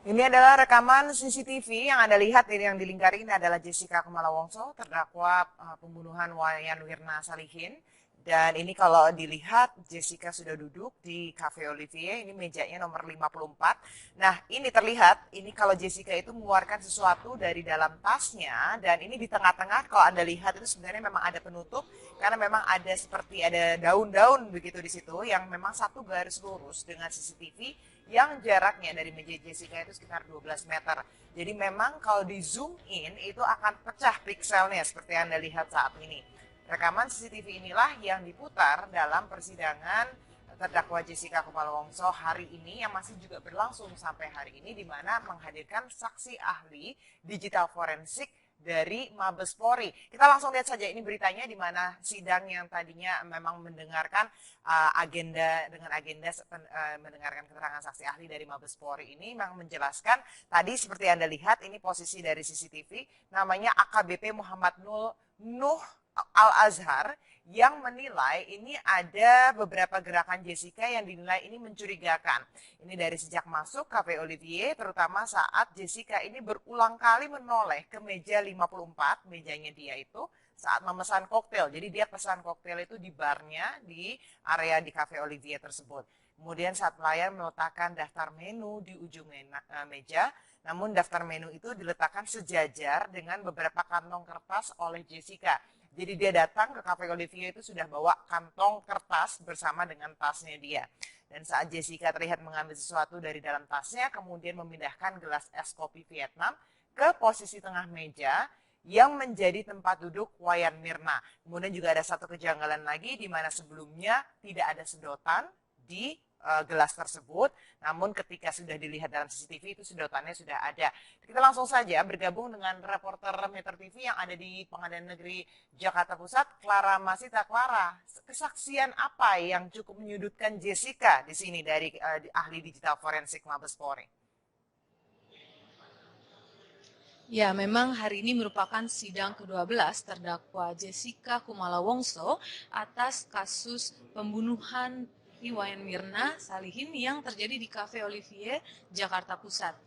Ini adalah rekaman CCTV yang Anda lihat ini yang dilingkari ini adalah Jessica Kumala Wongso, terdakwa pembunuhan Wayan Mirna Salihin. Dan ini kalau dilihat Jessica sudah duduk di Cafe Olivier, ini mejanya nomor 54. Nah, ini terlihat, ini kalau Jessica itu mengeluarkan sesuatu dari dalam tasnya dan ini di tengah-tengah kalau Anda lihat itu sebenarnya memang ada penutup karena memang ada seperti ada daun-daun begitu di situ yang memang satu garis lurus dengan CCTV yang jaraknya dari meja Jessica itu sekitar 12 meter. Jadi memang kalau di zoom in itu akan pecah pikselnya seperti yang Anda lihat saat ini. Rekaman CCTV inilah yang diputar dalam persidangan terdakwa Jessica Kumala Wongso hari ini yang masih juga berlangsung sampai hari ini di mana menghadirkan saksi ahli digital forensik dari Mabes Polri. Kita langsung lihat saja ini beritanya di mana sidang yang tadinya memang mendengarkan agenda mendengarkan keterangan saksi ahli dari Mabes Polri ini memang menjelaskan tadi seperti Anda lihat ini posisi dari CCTV namanya AKBP Muhammad Nuh Al-Azhar yang menilai ini ada beberapa gerakan Jessica yang dinilai ini mencurigakan. Ini dari sejak masuk Cafe Olivier, terutama saat Jessica ini berulang kali menoleh ke meja 54, mejanya dia itu, saat memesan koktail. Jadi dia pesan koktail itu di barnya, di area di Cafe Olivier tersebut. Kemudian saat pelayan meletakkan daftar menu di ujung meja, namun daftar menu itu diletakkan sejajar dengan beberapa kantong kertas oleh Jessica. Jadi dia datang ke Cafe Olivier itu sudah bawa kantong kertas bersama dengan tasnya dia. Dan saat Jessica terlihat mengambil sesuatu dari dalam tasnya, kemudian memindahkan gelas es kopi Vietnam ke posisi tengah meja yang menjadi tempat duduk Wayan Mirna. Kemudian juga ada satu kejanggalan lagi di mana sebelumnya tidak ada sedotan di gelas tersebut, namun ketika sudah dilihat dalam CCTV itu sedotannya sudah ada. Kita langsung saja bergabung dengan reporter Metro TV yang ada di Pengadilan Negeri Jakarta Pusat, Clara Masita. Clara, kesaksian apa yang cukup menyudutkan Jessica di sini dari ahli digital forensik Mabes Polri? Ya, memang hari ini merupakan sidang ke-12 terdakwa Jessica Kumala Wongso atas kasus pembunuhan Wayan Mirna Salihin yang terjadi di Cafe Olivier, Jakarta Pusat.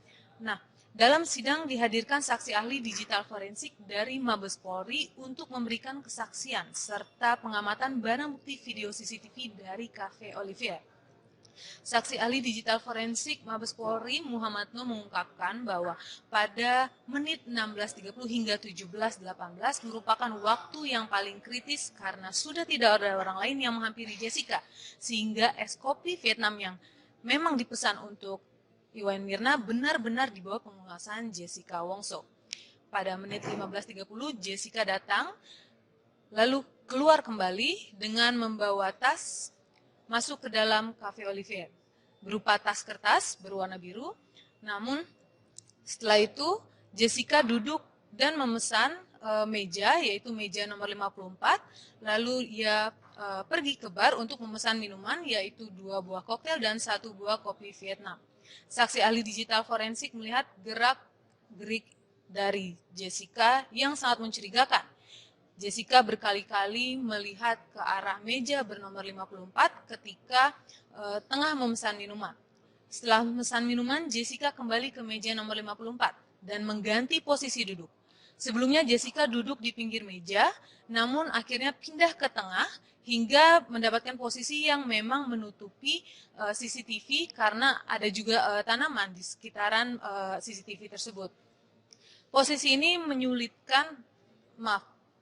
Nah, dalam sidang dihadirkan saksi ahli digital forensik dari Mabes Polri untuk memberikan kesaksian serta pengamatan barang bukti video CCTV dari Cafe Olivier. Saksi ahli digital forensik Mabes Polri Muhammad Nur mengungkapkan bahwa pada menit 16.30 hingga 17.18 merupakan waktu yang paling kritis karena sudah tidak ada orang lain yang menghampiri Jessica, sehingga es kopi Vietnam yang memang dipesan untuk Iwan Mirna benar-benar di bawah penguasaan Jessica Wongso. Pada menit 15.30 Jessica datang, lalu keluar kembali dengan membawa tas masuk ke dalam Cafe Olivier berupa tas kertas berwarna biru. Namun setelah itu Jessica duduk dan memesan meja, yaitu meja nomor 54. Lalu ia pergi ke bar untuk memesan minuman, yaitu 2 buah koktail dan 1 buah kopi Vietnam. Saksi ahli digital forensik melihat gerak-gerik dari Jessica yang sangat mencurigakan. Jessica berkali-kali melihat ke arah meja bernomor 54 ketika tengah memesan minuman. Setelah memesan minuman, Jessica kembali ke meja nomor 54 dan mengganti posisi duduk. Sebelumnya Jessica duduk di pinggir meja, namun akhirnya pindah ke tengah hingga mendapatkan posisi yang memang menutupi CCTV karena ada juga tanaman di sekitaran CCTV tersebut. Posisi ini menyulitkan,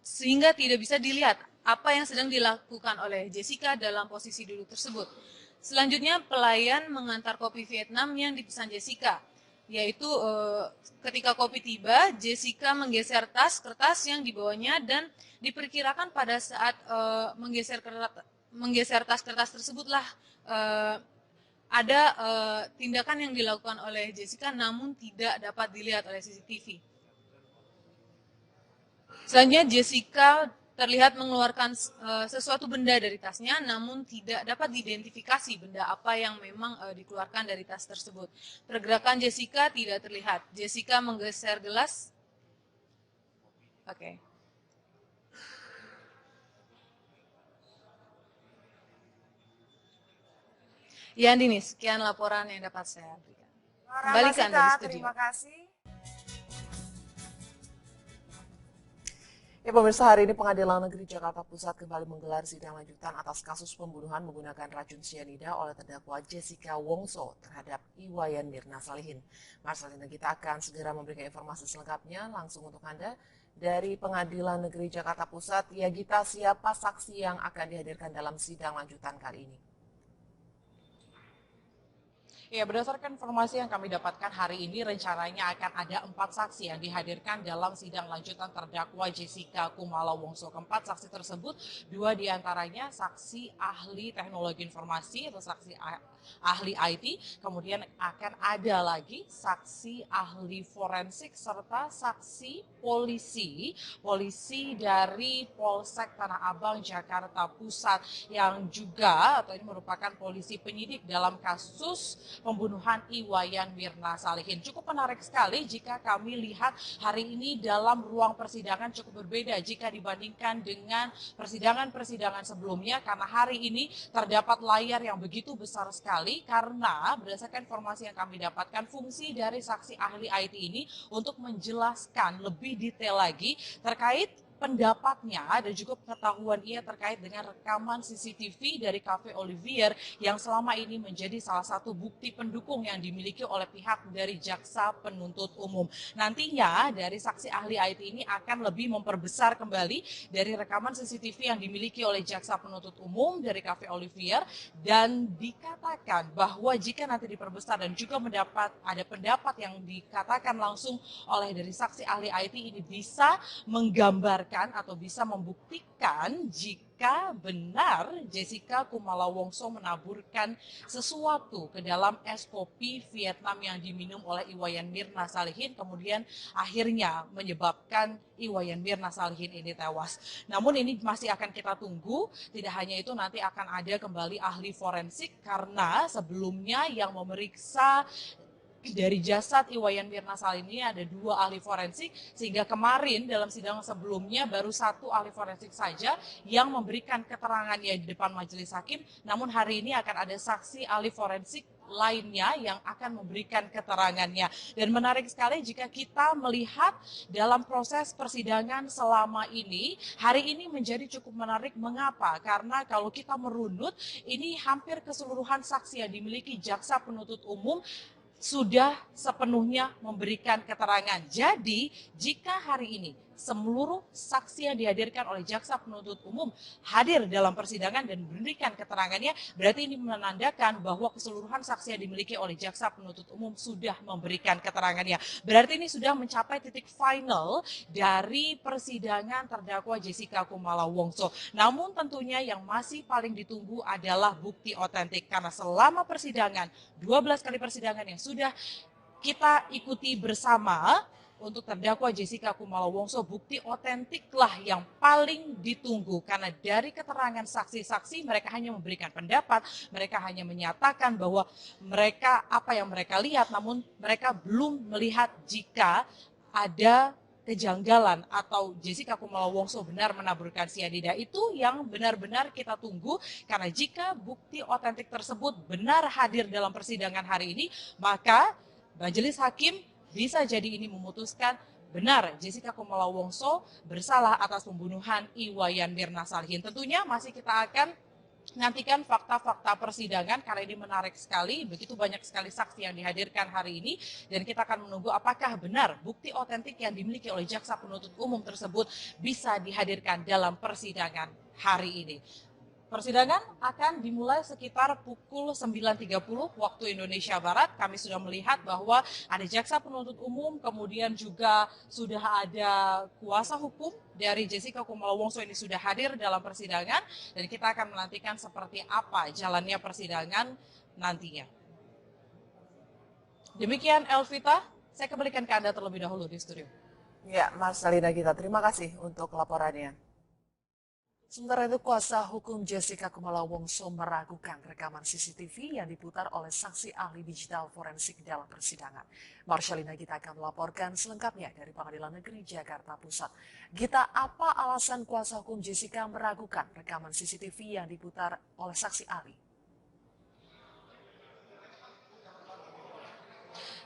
sehingga tidak bisa dilihat apa yang sedang dilakukan oleh Jessica dalam posisi duduk tersebut. Selanjutnya pelayan mengantar kopi Vietnam yang dipesan Jessica, yaitu ketika kopi tiba, Jessica menggeser tas kertas yang dibawanya dan diperkirakan pada saat menggeser tas kertas tersebutlah ada tindakan yang dilakukan oleh Jessica namun tidak dapat dilihat oleh CCTV. Selanjutnya Jessica terlihat mengeluarkan sesuatu benda dari tasnya, namun tidak dapat diidentifikasi benda apa yang memang dikeluarkan dari tas tersebut. Pergerakan Jessica tidak terlihat. Jessica menggeser gelas. Oke. Ya, Andini, sekian laporan yang dapat saya berikan. Kembali ke Anda di studio. Terima kasih. Ya pemirsa, hari ini Pengadilan Negeri Jakarta Pusat kembali menggelar sidang lanjutan atas kasus pembunuhan menggunakan racun cyanida oleh terdakwa Jessica Wongso terhadap Iwayan Mirna Salihin. Marcelina kita akan segera memberikan informasi selengkapnya langsung untuk Anda dari Pengadilan Negeri Jakarta Pusat. Ya Gita, siapa saksi yang akan dihadirkan dalam sidang lanjutan kali ini? Ya, berdasarkan informasi yang kami dapatkan hari ini, rencananya akan ada 4 saksi yang dihadirkan dalam sidang lanjutan terdakwa Jessica Kumala Wongso. Keempat saksi tersebut, 2 diantaranya saksi ahli teknologi informasi atau saksi ahli IT, kemudian akan ada lagi saksi ahli forensik serta saksi polisi dari Polsek Tanah Abang, Jakarta Pusat yang juga atau ini merupakan polisi penyidik dalam kasus pembunuhan Iwayan Mirna Salihin. Cukup menarik sekali jika kami lihat hari ini dalam ruang persidangan cukup berbeda jika dibandingkan dengan persidangan-persidangan sebelumnya karena hari ini terdapat layar yang begitu besar sekali karena berdasarkan informasi yang kami dapatkan fungsi dari saksi ahli IT ini untuk menjelaskan lebih detail lagi terkait pendapatnya dan juga pengetahuan ia terkait dengan rekaman CCTV dari Cafe Olivier yang selama ini menjadi salah satu bukti pendukung yang dimiliki oleh pihak dari jaksa penuntut umum. Nantinya dari saksi ahli IT ini akan lebih memperbesar kembali dari rekaman CCTV yang dimiliki oleh jaksa penuntut umum dari Cafe Olivier dan dikatakan bahwa jika nanti diperbesar dan juga ada pendapat yang dikatakan langsung oleh dari saksi ahli IT ini bisa menggambarkan atau bisa membuktikan jika benar Jessica Kumala Wongso menaburkan sesuatu ke dalam es kopi Vietnam yang diminum oleh Iwayan Mirna Salihin kemudian akhirnya menyebabkan Iwayan Mirna Salihin ini tewas. Namun ini masih akan kita tunggu, tidak hanya itu nanti akan ada kembali ahli forensik karena sebelumnya yang memeriksa dari jasad Iwayan Mirna Salihin ini ada 2 ahli forensik sehingga kemarin dalam sidang sebelumnya baru 1 ahli forensik saja yang memberikan keterangannya di depan majelis hakim, namun hari ini akan ada saksi ahli forensik lainnya yang akan memberikan keterangannya. Dan menarik sekali jika kita melihat dalam proses persidangan selama ini, hari ini menjadi cukup menarik. Mengapa? Karena kalau kita merunut, ini hampir keseluruhan saksi yang dimiliki jaksa penuntut umum sudah sepenuhnya memberikan keterangan. Jadi, jika hari ini seluruh saksi yang dihadirkan oleh jaksa penuntut umum hadir dalam persidangan dan memberikan keterangannya, berarti ini menandakan bahwa keseluruhan saksi yang dimiliki oleh jaksa penuntut umum sudah memberikan keterangannya. Berarti ini sudah mencapai titik final dari persidangan terdakwa Jessica Kumala Wongso. Namun tentunya yang masih paling ditunggu adalah bukti otentik karena selama persidangan, 12 kali persidangan yang sudah kita ikuti bersama untuk terdakwa Jessica Kumala Wongso, bukti otentiklah yang paling ditunggu karena dari keterangan saksi-saksi mereka hanya memberikan pendapat, mereka hanya menyatakan bahwa mereka apa yang mereka lihat, namun mereka belum melihat jika ada kejanggalan atau Jessica Kumala Wongso benar menaburkan cyanida. Itu yang benar-benar kita tunggu karena jika bukti otentik tersebut benar hadir dalam persidangan hari ini, maka majelis hakim bisa jadi ini memutuskan benar Jessica Kumala Wongso bersalah atas pembunuhan Iwayan Mirna Salihin. Tentunya masih kita akan nantikan fakta-fakta persidangan karena ini menarik sekali, begitu banyak sekali saksi yang dihadirkan hari ini dan kita akan menunggu apakah benar bukti otentik yang dimiliki oleh jaksa penuntut umum tersebut bisa dihadirkan dalam persidangan hari ini. Persidangan akan dimulai sekitar pukul 9.30 waktu Indonesia Barat. Kami sudah melihat bahwa ada jaksa penuntut umum, kemudian juga sudah ada kuasa hukum dari Jessica Kumala Wongso ini sudah hadir dalam persidangan dan kita akan menantikan seperti apa jalannya persidangan nantinya. Demikian Elvita, saya kembalikan ke Anda terlebih dahulu di studio. Ya, Marcelina kita terima kasih untuk laporannya. Sementara itu, kuasa hukum Jessica Kumala Wongso meragukan rekaman CCTV yang diputar oleh saksi ahli digital forensik dalam persidangan. Marcelina Gita akan melaporkan selengkapnya dari Pengadilan Negeri Jakarta Pusat. Gita, apa alasan kuasa hukum Jessica meragukan rekaman CCTV yang diputar oleh saksi ahli?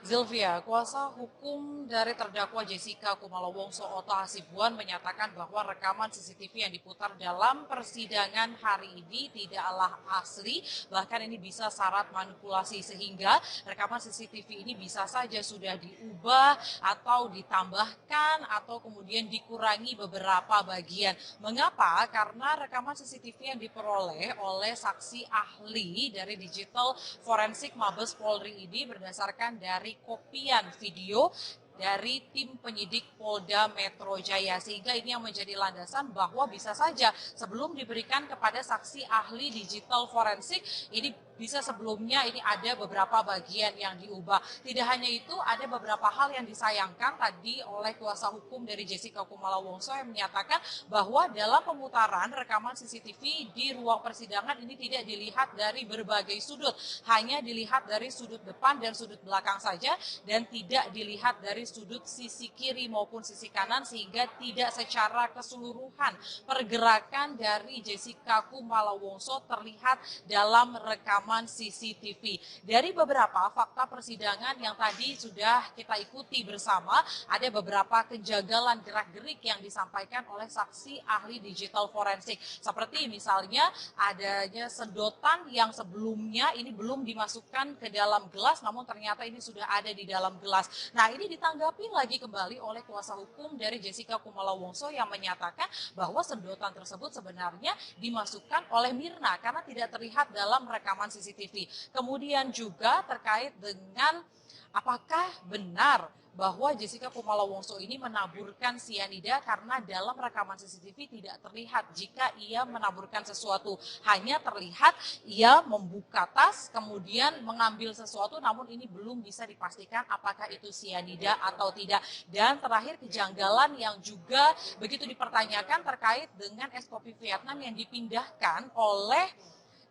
Zilvia, kuasa hukum dari terdakwa Jessica Kumala Wongso Oto Hasibuan menyatakan bahwa rekaman CCTV yang diputar dalam persidangan hari ini tidaklah asli, bahkan ini bisa syarat manipulasi sehingga rekaman CCTV ini bisa saja sudah diubah atau ditambahkan atau kemudian dikurangi beberapa bagian. Mengapa? Karena rekaman CCTV yang diperoleh oleh saksi ahli dari digital forensik Mabes Polri ini berdasarkan dari kopian video dari tim penyidik Polda Metro Jaya, sehingga ini yang menjadi landasan bahwa bisa saja sebelum diberikan kepada saksi ahli digital forensik ini bisa sebelumnya ini ada beberapa bagian yang diubah. Tidak hanya itu, ada beberapa hal yang disayangkan tadi oleh kuasa hukum dari Jessica Kumala Wongso yang menyatakan bahwa dalam pemutaran rekaman CCTV di ruang persidangan ini tidak dilihat dari berbagai sudut, hanya dilihat dari sudut depan dan sudut belakang saja dan tidak dilihat dari sudut sisi kiri maupun sisi kanan, sehingga tidak secara keseluruhan pergerakan dari Jessica Kumala Wongso terlihat dalam rekaman CCTV. Dari beberapa fakta persidangan yang tadi sudah kita ikuti bersama, ada beberapa kejanggalan gerak-gerik yang disampaikan oleh saksi ahli digital forensik. Seperti misalnya adanya sedotan yang sebelumnya ini belum dimasukkan ke dalam gelas, namun ternyata ini sudah ada di dalam gelas. Nah, ini ditanggapi lagi kembali oleh kuasa hukum dari Jessica Kumala Wongso yang menyatakan bahwa sedotan tersebut sebenarnya dimasukkan oleh Mirna karena tidak terlihat dalam rekaman CCTV. Kemudian juga terkait dengan apakah benar bahwa Jessica Kumala Wongso ini menaburkan sianida karena dalam rekaman CCTV tidak terlihat jika ia menaburkan sesuatu. Hanya terlihat ia membuka tas kemudian mengambil sesuatu, namun ini belum bisa dipastikan apakah itu sianida atau tidak. Dan terakhir kejanggalan yang juga begitu dipertanyakan terkait dengan es kopi Vietnam yang dipindahkan oleh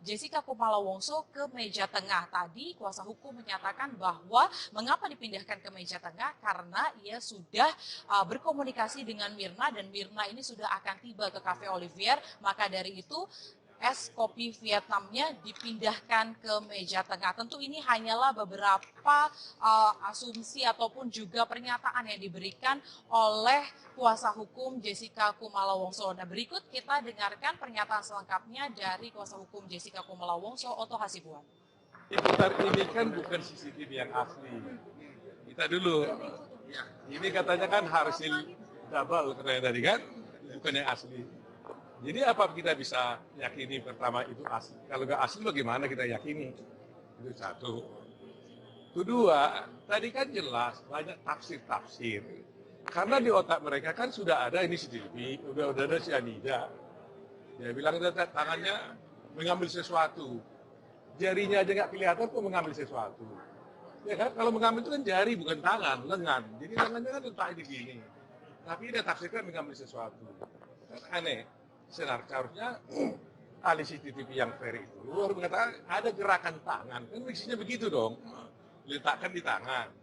Jessica Kumala Wongso ke meja tengah. Tadi kuasa hukum menyatakan bahwa mengapa dipindahkan ke meja tengah karena ia sudah berkomunikasi dengan Mirna dan Mirna ini sudah akan tiba ke Cafe Olivier, maka dari itu es kopi Vietnamnya dipindahkan ke meja tengah. Tentu ini hanyalah beberapa asumsi ataupun juga pernyataan yang diberikan oleh kuasa hukum Jessica Kumala Wongso. Nah, berikut kita dengarkan pernyataan selengkapnya dari kuasa hukum Jessica Kumala Wongso, Oto Hasibuan. Diputar ini kan bukan CCTV yang asli. Kita dulu, ini katanya kan hasil double katanya tadi kan, bukan yang asli. Jadi apa kita bisa yakini pertama itu asli? Kalau nggak asli bagaimana kita yakini? Itu satu. Kedua, tadi kan jelas banyak tafsir-tafsir. Karena di otak mereka kan sudah ada ini CCTV, udah ada cyanida. Dia bilang tangannya mengambil sesuatu. Jarinya aja nggak kelihatan kok mengambil sesuatu. Ya kan? Kalau mengambil itu kan jari bukan tangan, lengan. Jadi tangannya kan letak di sini. Tapi dia tafsirkan mengambil sesuatu. Kan aneh. Seharusnya ahli CCTV yang fair itu harus mengatakan ada gerakan tangan, kan fungsinya begitu dong, letakkan di tangan.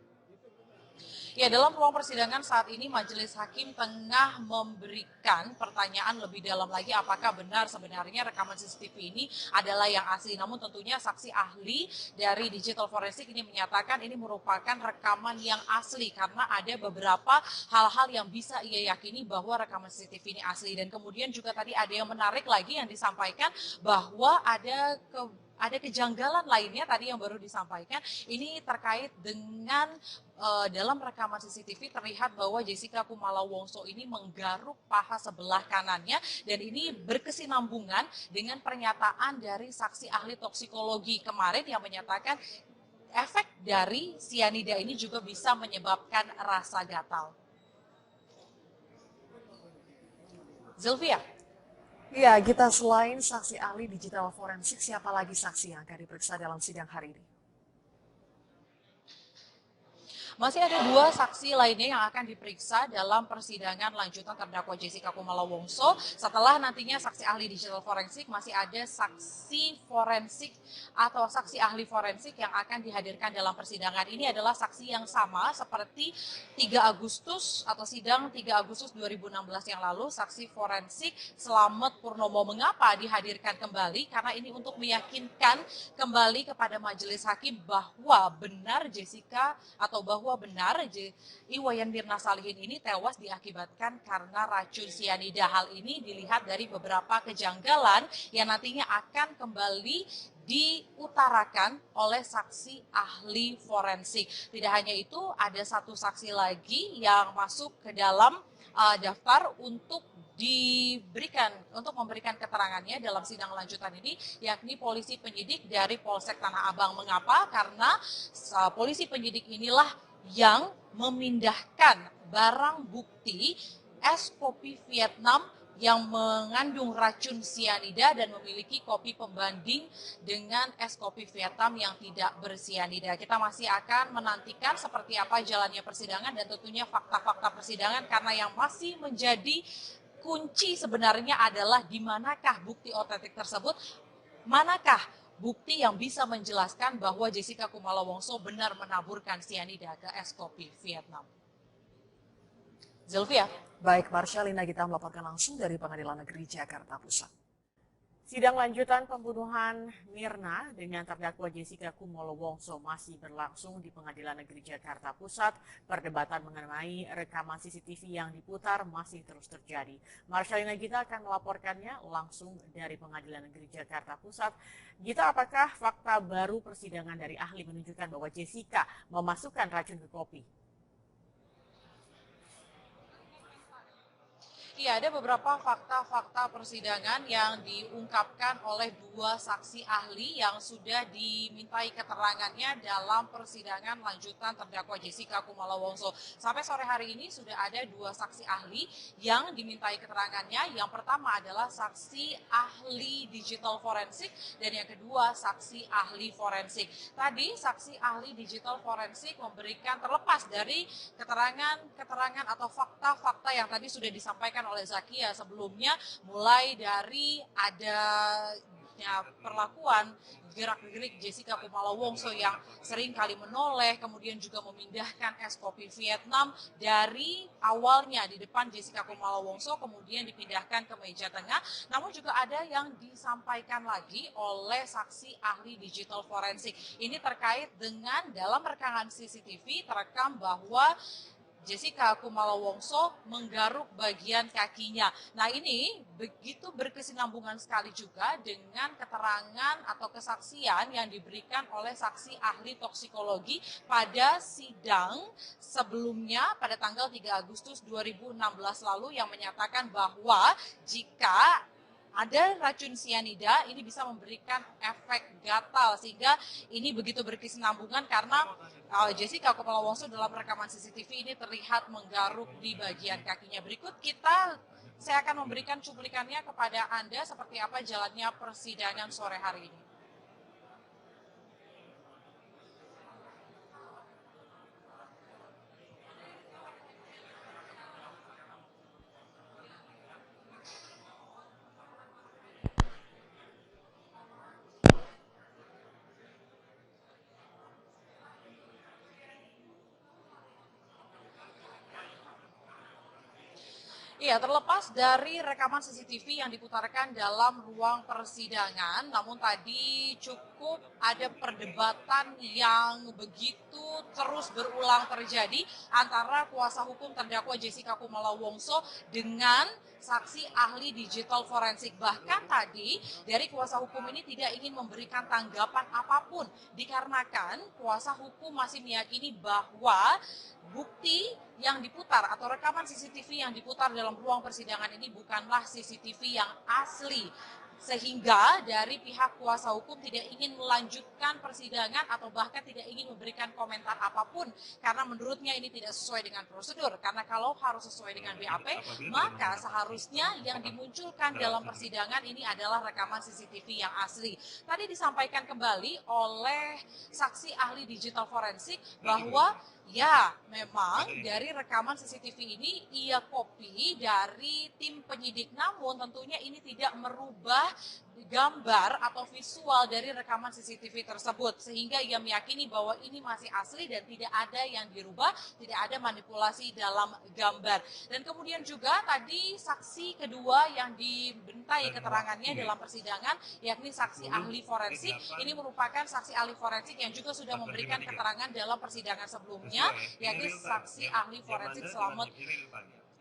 Ya, dalam ruang persidangan saat ini majelis hakim tengah memberikan pertanyaan lebih dalam lagi apakah benar sebenarnya rekaman CCTV ini adalah yang asli. Namun tentunya saksi ahli dari digital forensik ini menyatakan ini merupakan rekaman yang asli karena ada beberapa hal-hal yang bisa ia yakini bahwa rekaman CCTV ini asli. Dan kemudian juga tadi ada yang menarik lagi yang disampaikan bahwa ada kejanggalan lainnya tadi yang baru disampaikan, ini terkait dengan dalam rekaman CCTV terlihat bahwa Jessica Kumala Wongso ini menggaruk paha sebelah kanannya dan ini berkesinambungan dengan pernyataan dari saksi ahli toksikologi kemarin yang menyatakan efek dari sianida ini juga bisa menyebabkan rasa gatal. Zilvia. Ya, kita selain saksi ahli digital forensik, siapa lagi saksi yang akan diperiksa dalam sidang hari ini? Masih ada 2 saksi lainnya yang akan diperiksa dalam persidangan lanjutan terdakwa Jessica Kumala Wongso. Setelah nantinya saksi ahli digital forensik, masih ada saksi forensik atau saksi ahli forensik yang akan dihadirkan dalam persidangan. Ini adalah saksi yang sama seperti 3 Agustus atau sidang 3 Agustus 2016 yang lalu, saksi forensik Slamet Purnomo. Mengapa dihadirkan kembali? Karena ini untuk meyakinkan kembali kepada majelis hakim bahwa benar Jessica atau bahwa benar Iwayan Mirna Salihin ini tewas diakibatkan karena racun sianida. Hal ini dilihat dari beberapa kejanggalan yang nantinya akan kembali diutarakan oleh saksi ahli forensik. Tidak hanya itu, ada 1 saksi lagi yang masuk ke dalam daftar untuk memberikan keterangannya dalam sidang lanjutan ini, yakni polisi penyidik dari Polsek Tanah Abang. Mengapa? Karena polisi penyidik inilah yang memindahkan barang bukti es kopi Vietnam yang mengandung racun sianida dan memiliki kopi pembanding dengan es kopi Vietnam yang tidak bersianida. Kita masih akan menantikan seperti apa jalannya persidangan dan tentunya fakta-fakta persidangan, karena yang masih menjadi kunci sebenarnya adalah di manakah bukti otentik tersebut, manakah bukti yang bisa menjelaskan bahwa Jessica Kumala Wongso benar menaburkan sianida ke es kopi Vietnam. Zilvia. Baik, Marshalina kita melaporkan langsung dari Pengadilan Negeri Jakarta Pusat. Sidang lanjutan pembunuhan Mirna dengan terdakwa Jessica Kumala Wongso masih berlangsung di Pengadilan Negeri Jakarta Pusat. Perdebatan mengenai rekaman CCTV yang diputar masih terus terjadi. Marshalina Gita akan melaporkannya langsung dari Pengadilan Negeri Jakarta Pusat. Gita, apakah fakta baru persidangan dari ahli menunjukkan bahwa Jessica memasukkan racun ke kopi? Iya, ada beberapa fakta-fakta persidangan yang diungkapkan oleh 2 saksi ahli yang sudah dimintai keterangannya dalam persidangan lanjutan terdakwa Jessica Kumala Wongso. Sampai sore hari ini sudah ada 2 saksi ahli yang dimintai keterangannya. Yang pertama adalah saksi ahli digital forensik dan yang kedua saksi ahli forensik. Tadi saksi ahli digital forensik memberikan, terlepas dari keterangan atau fakta-fakta yang tadi sudah disampaikan oleh Zakia sebelumnya, mulai dari adanya perlakuan gerak-gerik Jessica Kumala Wongso yang sering kali menoleh, kemudian juga memindahkan es kopi Vietnam dari awalnya di depan Jessica Kumala Wongso, kemudian dipindahkan ke meja tengah. Namun juga ada yang disampaikan lagi oleh saksi ahli digital forensik. Ini terkait dengan dalam rekaman CCTV terekam bahwa Jessica Kumala Wongso menggaruk bagian kakinya. Nah, ini begitu berkesinambungan sekali juga dengan keterangan atau kesaksian yang diberikan oleh saksi ahli toksikologi pada sidang sebelumnya pada tanggal 3 Agustus 2016 lalu, yang menyatakan bahwa jika ada racun sianida ini bisa memberikan efek gatal, sehingga ini begitu berkesinambungan karena Jessica Kumala Wongso dalam rekaman CCTV ini terlihat menggaruk di bagian kakinya. Berikut saya akan memberikan cuplikannya kepada Anda seperti apa jalannya persidangan sore hari ini. Iya, terlepas dari rekaman CCTV yang diputarkan dalam ruang persidangan, namun tadi cukup ada perdebatan yang begitu terus berulang terjadi antara kuasa hukum terdakwa Jessica Kumala Wongso dengan saksi ahli digital forensik. Bahkan tadi dari kuasa hukum ini tidak ingin memberikan tanggapan apapun dikarenakan kuasa hukum masih meyakini bahwa bukti yang diputar atau rekaman CCTV yang diputar dalam ruang persidangan ini bukanlah CCTV yang asli. Sehingga dari pihak kuasa hukum tidak ingin melanjutkan persidangan atau bahkan tidak ingin memberikan komentar apapun karena menurutnya ini tidak sesuai dengan prosedur. Karena kalau harus sesuai dengan BAP, maka seharusnya yang dimunculkan dalam persidangan ini adalah rekaman CCTV yang asli. Tadi disampaikan kembali oleh saksi ahli digital forensik bahwa Ya, memang dari rekaman CCTV ini ia copy dari tim penyidik, namun tentunya ini tidak merubah gambar atau visual dari rekaman CCTV tersebut, sehingga ia meyakini bahwa ini masih asli dan tidak ada yang dirubah, tidak ada manipulasi dalam gambar. Dan kemudian juga tadi saksi kedua yang dibentai keterangannya dalam persidangan, yakni saksi ahli forensik. Ini merupakan saksi ahli forensik yang juga sudah memberikan keterangan dalam persidangan sebelumnya, yakni saksi ahli forensik Slamet.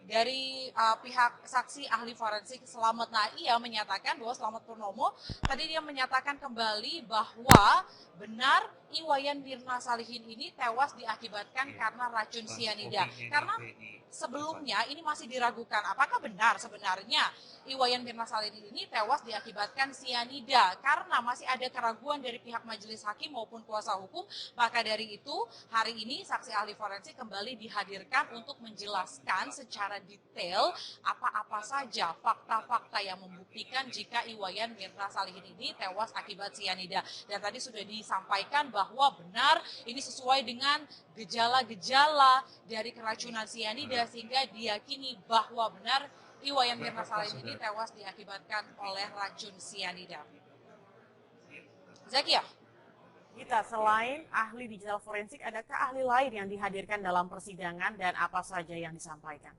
Dari pihak saksi ahli forensik Slamet, nah ia menyatakan bahwa Slamet Purnomo tadi dia menyatakan kembali bahwa benar Iwayan Mirna Salihin ini tewas diakibatkan karena racun sianida. Karena sebelumnya ini masih diragukan apakah benar sebenarnya Iwayan Mirna Salihin ini tewas diakibatkan sianida, karena masih ada keraguan dari pihak majelis hakim maupun kuasa hukum. Maka dari itu hari ini saksi ahli forensik kembali dihadirkan untuk menjelaskan secara detail apa-apa saja fakta-fakta yang membuktikan jika Iwayan Mirna Salihin ini tewas akibat sianida. Dan tadi sudah disampaikan bahwa benar ini sesuai dengan gejala-gejala dari keracunan sianida, sehingga diyakini bahwa benar Iwayan Mirna Salihin ini tewas diakibatkan oleh racun sianida. Zakia. Gita, selain ahli digital forensik, adakah ahli lain yang dihadirkan dalam persidangan dan apa saja yang disampaikan?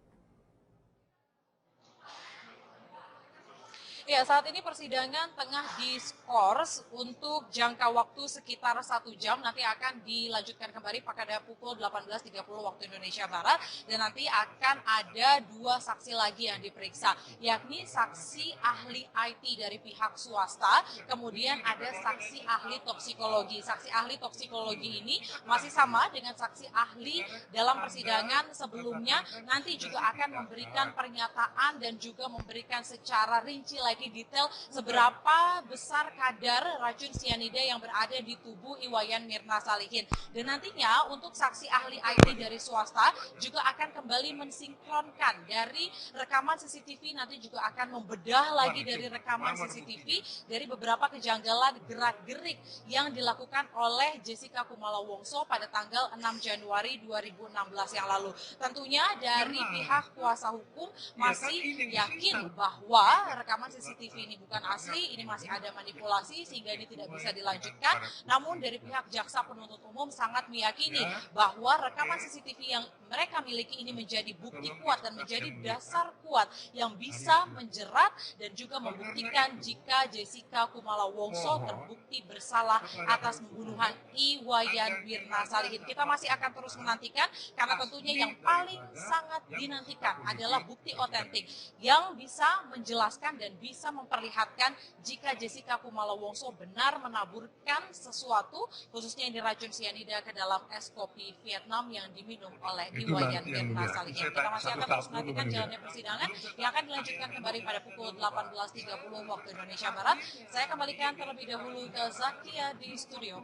Ya, saat ini persidangan tengah diskors untuk jangka waktu sekitar 1 jam. Nanti akan dilanjutkan kembali pada pukul 18.30 waktu Indonesia Barat. Dan nanti akan ada 2 saksi lagi yang diperiksa, yakni saksi ahli IT dari pihak swasta, kemudian ada saksi ahli toksikologi. Saksi ahli toksikologi ini masih sama dengan saksi ahli dalam persidangan sebelumnya, nanti juga akan memberikan pernyataan dan juga memberikan secara rinci lagi detail seberapa besar kadar racun sianida yang berada di tubuh Iwayan Mirna Salihin. Dan nantinya untuk saksi ahli IT dari swasta juga akan kembali mensinkronkan dari rekaman CCTV, nanti juga akan membedah lagi dari rekaman CCTV dari beberapa kejanggalan gerak-gerik yang dilakukan oleh Jessica Kumala Wongso pada tanggal 6 Januari 2016 yang lalu. Tentunya dari pihak kuasa hukum masih yakin bahwa rekaman CCTV ini bukan asli, ini masih ada manipulasi sehingga ini tidak bisa dilanjutkan. Namun dari pihak jaksa penuntut umum sangat meyakini bahwa rekaman CCTV yang mereka miliki ini menjadi bukti kuat dan menjadi dasar kuat yang bisa menjerat dan juga membuktikan jika Jessica Kumala Wongso terbukti bersalah atas pembunuhan Iwayan Mirna Salihin. Kita masih akan terus menantikan, karena tentunya yang paling sangat dinantikan adalah bukti otentik yang bisa menjelaskan dan bisa memperlihatkan jika Jessica Kumala Wongso benar menaburkan sesuatu, khususnya ini racun sianida, ke dalam es kopi Vietnam yang diminum oleh Iwayan Mirna Salihin. Kita masih akan terus menantikan jalannya persidangan yang akan dilanjutkan kembali pada pukul 18.30 waktu Indonesia Barat. Saya kembalikan terlebih dahulu ke Zakia di studio.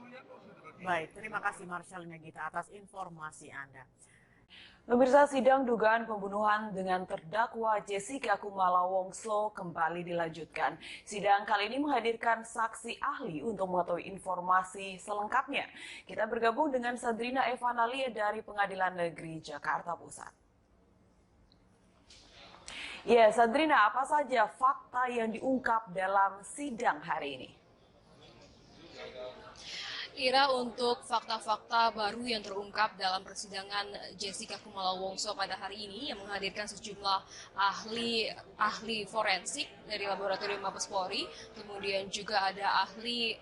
Baik, terima kasih Marcelina Gita atas informasi Anda. Pemirsa, sidang dugaan pembunuhan dengan terdakwa Jessica Kumala Wongso kembali dilanjutkan. Sidang kali ini menghadirkan saksi ahli untuk mengetahui informasi selengkapnya. Kita bergabung dengan Sadrina Evanalia dari Pengadilan Negeri Jakarta Pusat. Ya, Sadrina, apa saja fakta yang diungkap dalam sidang hari ini? Ira, untuk fakta-fakta baru yang terungkap dalam persidangan Jessica Kumala Wongso pada hari ini yang menghadirkan sejumlah ahli forensik dari Laboratorium Mabes Polri, kemudian juga ada ahli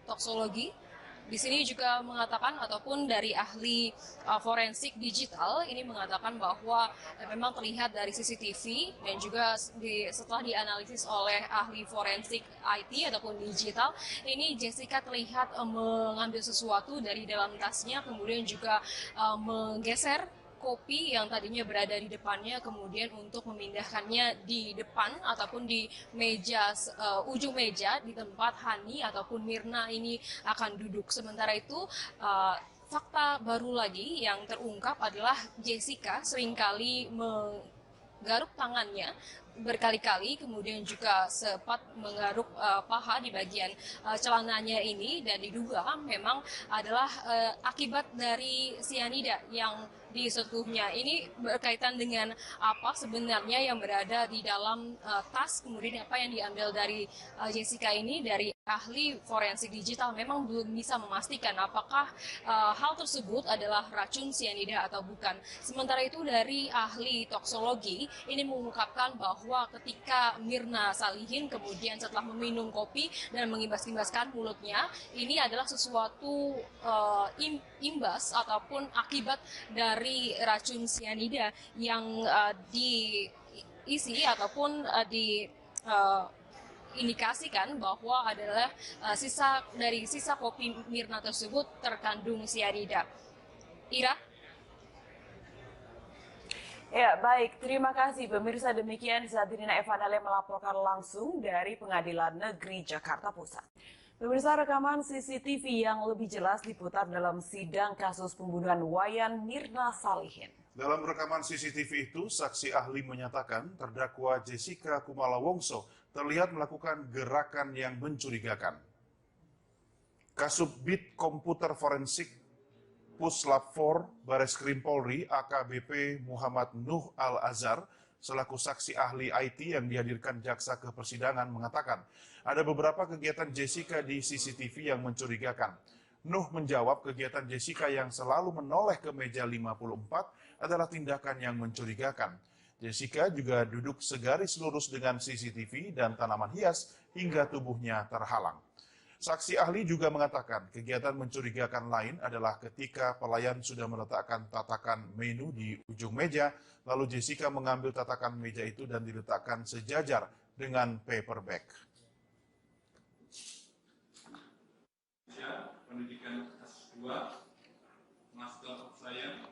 toksologi. Di sini juga mengatakan, ataupun dari ahli forensik digital ini mengatakan bahwa memang terlihat dari CCTV dan juga setelah dianalisis oleh ahli forensik IT ataupun digital, ini Jessica terlihat mengambil sesuatu dari dalam tasnya, kemudian juga menggeser kopi yang tadinya berada di depannya, kemudian untuk memindahkannya di depan ataupun di meja, ujung meja di tempat Hani ataupun Mirna ini akan duduk. Sementara itu fakta baru lagi yang terungkap adalah Jessica seringkali menggaruk tangannya berkali-kali, kemudian juga sempat menggaruk paha di bagian celananya ini, dan diduga memang adalah akibat dari sianida yang disentuhnya. Ini berkaitan dengan apa sebenarnya yang berada di dalam tas, kemudian apa yang diambil dari Jessica ini. Dari ahli forensik digital memang belum bisa memastikan apakah hal tersebut adalah racun sianida atau bukan. Sementara itu dari ahli toksologi ini mengungkapkan bahwa ketika Mirna Salihin kemudian setelah meminum kopi dan mengimbas-imbaskan mulutnya, ini adalah sesuatu imbas ataupun akibat dari racun sianida yang diisi ataupun indikasikan bahwa adalah sisa kopi Mirna tersebut terkandung sianida. Ira? Ya, baik. Terima kasih pemirsa. Demikian Zadrina Evanale melaporkan langsung dari Pengadilan Negeri Jakarta Pusat. Pemirsa, rekaman CCTV yang lebih jelas diputar dalam sidang kasus pembunuhan Wayan Mirna Salihin. Dalam rekaman CCTV itu, saksi ahli menyatakan terdakwa Jessica Kumala Wongso terlihat melakukan gerakan yang mencurigakan. Kasubdit Komputer Forensik Puslap 4 Bareskrim Polri AKBP Muhammad Nuh Al-Azhar selaku saksi ahli IT yang dihadirkan jaksa ke persidangan mengatakan ada beberapa kegiatan Jessica di CCTV yang mencurigakan. Nuh menjawab kegiatan Jessica yang selalu menoleh ke meja 54 adalah tindakan yang mencurigakan. Jessica juga duduk segaris lurus dengan CCTV dan tanaman hias hingga tubuhnya terhalang. Saksi ahli juga mengatakan kegiatan mencurigakan lain adalah ketika pelayan sudah meletakkan tatakan menu di ujung meja, lalu Jessica mengambil tatakan meja itu dan diletakkan sejajar dengan paper bag. Pendidikan S2, Master of Science,